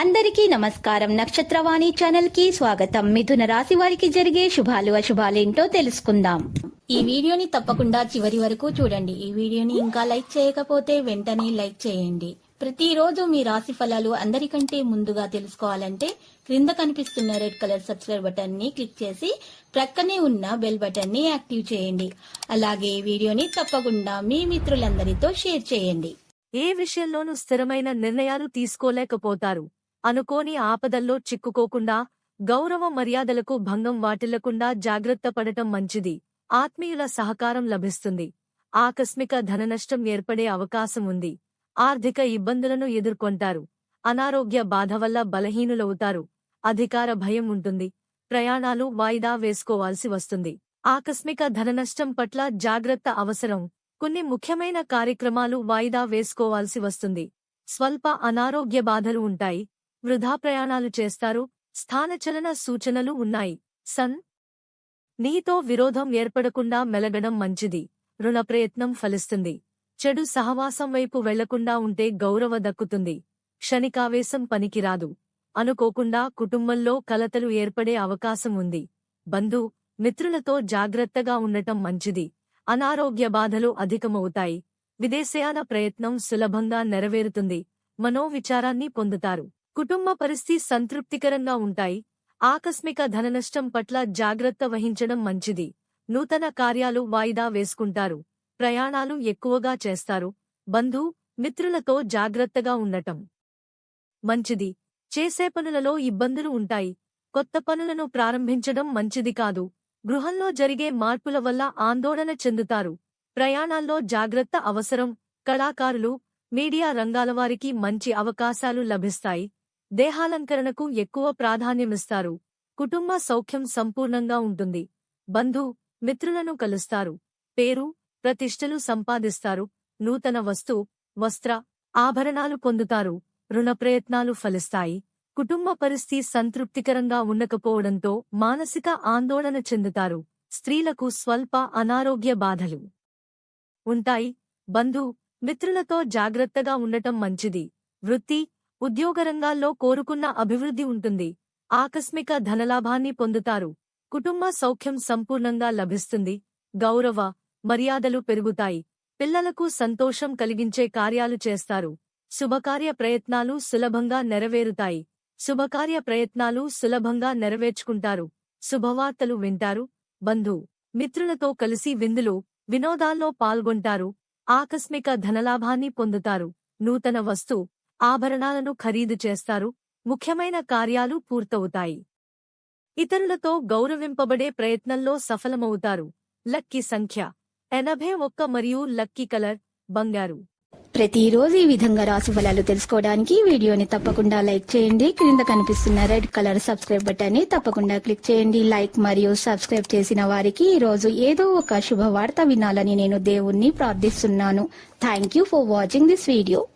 అందరికీ నమస్కారం. నక్షత్రవాణి ఛానల్ కి స్వాగతం. మిథున రాశి వారికి జరిగే శుభాలు అశుభాలేంటో తెలుసుకుందాం. ఈ వీడియోని తప్పకుండా చివరి వరకు చూడండి. ఈ వీడియోని ఇంకా లైక్ చేయకపోతే వెంటనే లైక్ చేయండి. ప్రతిరోజు మీ రాశి ఫలాలు అందరికంటే ముందుగా తెలుసుకోవాలంటే క్రింద కనిపిస్తున్న రెడ్ కలర్ సబ్స్క్రైబ్ బటన్ ని క్లిక్ చేసి ప్రక్కనే ఉన్న బెల్ బటన్ ని యాక్టివ్ చేయండి. అలాగే ఈ వీడియోని తప్పకుండా మీ మిత్రులందరితో షేర్ చేయండి. ఏ విషయంలోనూ స్థిరమైన నిర్ణయాలు తీసుకోలేకపోతారు. అనుకోని ఆపదల్లో చిక్కుకోకుండా, గౌరవ మర్యాదలకు భంగం వాటిల్లకుండా జాగ్రత్త పడటం మంచిది. ఆత్మీయుల సహకారం లభిస్తుంది. ఆకస్మిక ధననష్టం ఏర్పడే అవకాశం ఉంది. ఆర్థిక ఇబ్బందులను ఎదుర్కొంటారు. అనారోగ్య బాధ వల్ల బలహీనులవుతారు. అధికార భయం ఉంటుంది. ప్రయాణాలు వాయిదా వేసుకోవాల్సి వస్తుంది. ఆకస్మిక ధననష్టం పట్ల జాగ్రత్త అవసరం. కొన్ని ముఖ్యమైన కార్యక్రమాలు వాయిదా వేసుకోవాల్సి వస్తుంది. స్వల్ప అనారోగ్య బాధలు ఉంటాయి. వృధా ప్రయాణాలు చేస్తారు. స్థానచలన సూచనలు ఉన్నాయి. నీతో విరోధం ఏర్పడకుండా మెలగడం మంచిది. రుణ ప్రయత్నం ఫలిస్తుంది. చెడు సహవాసం వైపు వెళ్లకుండా ఉంటే గౌరవ దక్కుతుంది. క్షణికావేశం పనికిరాదు. అనుకోకుండా కుటుంబంలో కలతలు ఏర్పడే అవకాశం ఉంది. బంధు మిత్రులతో జాగ్రత్తగా ఉండటం మంచిది. అనారోగ్య బాధలు అధికమవుతాయి. విదేశయాన ప్రయత్నం సులభంగా నెరవేరుతుంది. మనోవిచారాన్ని పొందుతారు. కుటుంబ పరిస్థితి సంతృప్తికరంగా ఉంటాయి. ఆకస్మిక ధననష్టం పట్ల జాగ్రత్త వహించడం మంచిది. నూతన కార్యాలు వాయిదా వేసుకుంటారు. ప్రయాణాలు ఎక్కువగా చేస్తారు. బంధు మిత్రులతో జాగ్రత్తగా ఉండటం మంచిది. చేసే పనులలో ఇబ్బందులు ఉంటాయి. కొత్త పనులను ప్రారంభించడం మంచిది కాదు. గృహంలో జరిగే మార్పుల వల్ల ఆందోళన చెందుతారు. ప్రయాణాల్లో జాగ్రత్త అవసరం. కళాకారులు, మీడియా రంగాల వారికి మంచి అవకాశాలు లభిస్తాయి. దేహాలంకరణకు ఎక్కువ ప్రాధాన్యమిస్తారు. కుటుంబ సౌఖ్యం సంపూర్ణంగా ఉంటుంది. బంధు మిత్రులను కలుస్తారు. పేరు ప్రతిష్టలు సంపాదిస్తారు. నూతన వస్త్ర ఆభరణాలు పొందుతారు. రుణ ప్రయత్నాలు ఫలిస్తాయి. కుటుంబ పరిస్థితి సంతృప్తికరంగా ఉండకపోవడంతో మానసిక ఆందోళన చెందుతారు. స్త్రీలకు స్వల్ప అనారోగ్య బాధలు ఉంటాయి. బంధు మిత్రులతో జాగ్రత్తగా ఉండటం మంచిది. వృత్తి ఉద్యోగ రంగాల్లో కోరుకున్న అభివృద్ధి ఉంటుంది. ఆకస్మిక ధనలాభాన్ని పొందుతారు. కుటుంబ సౌఖ్యం సంపూర్ణంగా లభిస్తుంది. గౌరవ మర్యాదలు పెరుగుతాయి. పిల్లలకు సంతోషం కలిగించే కార్యాలు చేస్తారు. శుభకార్య ప్రయత్నాలు సులభంగా నెరవేరుతాయి. సులభంగా నెరవేర్చుకుంటారు. శుభవార్తలు వింటారు. బంధు మిత్రులతో కలిసి విందులు, వినోదాల్లో పాల్గొంటారు. ఆకస్మిక ధనలాభాన్ని పొందుతారు. నూతన ఆభరణాలను ఖరీదు చేస్తారు. ముఖ్యమైన కార్యాలు పూర్తవుతాయి. ఇతరులతో గౌరవింపబడే ప్రయత్నంలో సఫలమవుతారు. లక్కీ సంఖ్య 81 మరియు లక్కీ కలర్ బంగారు. ప్రతిరోజు ఈ విధంగా రాశి ఫలాలు తెలుసుకోవడానికి వీడియోని తప్పకుండా లైక్ చేయండి. క్రింద కనిపిస్తున్న రెడ్ కలర్ సబ్స్క్రైబ్ బటన్ ని తప్పకుండా క్లిక్ చేయండి. లైక్ మరియు సబ్స్క్రైబ్ చేసిన వారికి ఈ రోజు ఏదో ఒక శుభవార్త వినాలని నేను దేవుణ్ణి ప్రార్థిస్తున్నాను. Thank you for watching this video.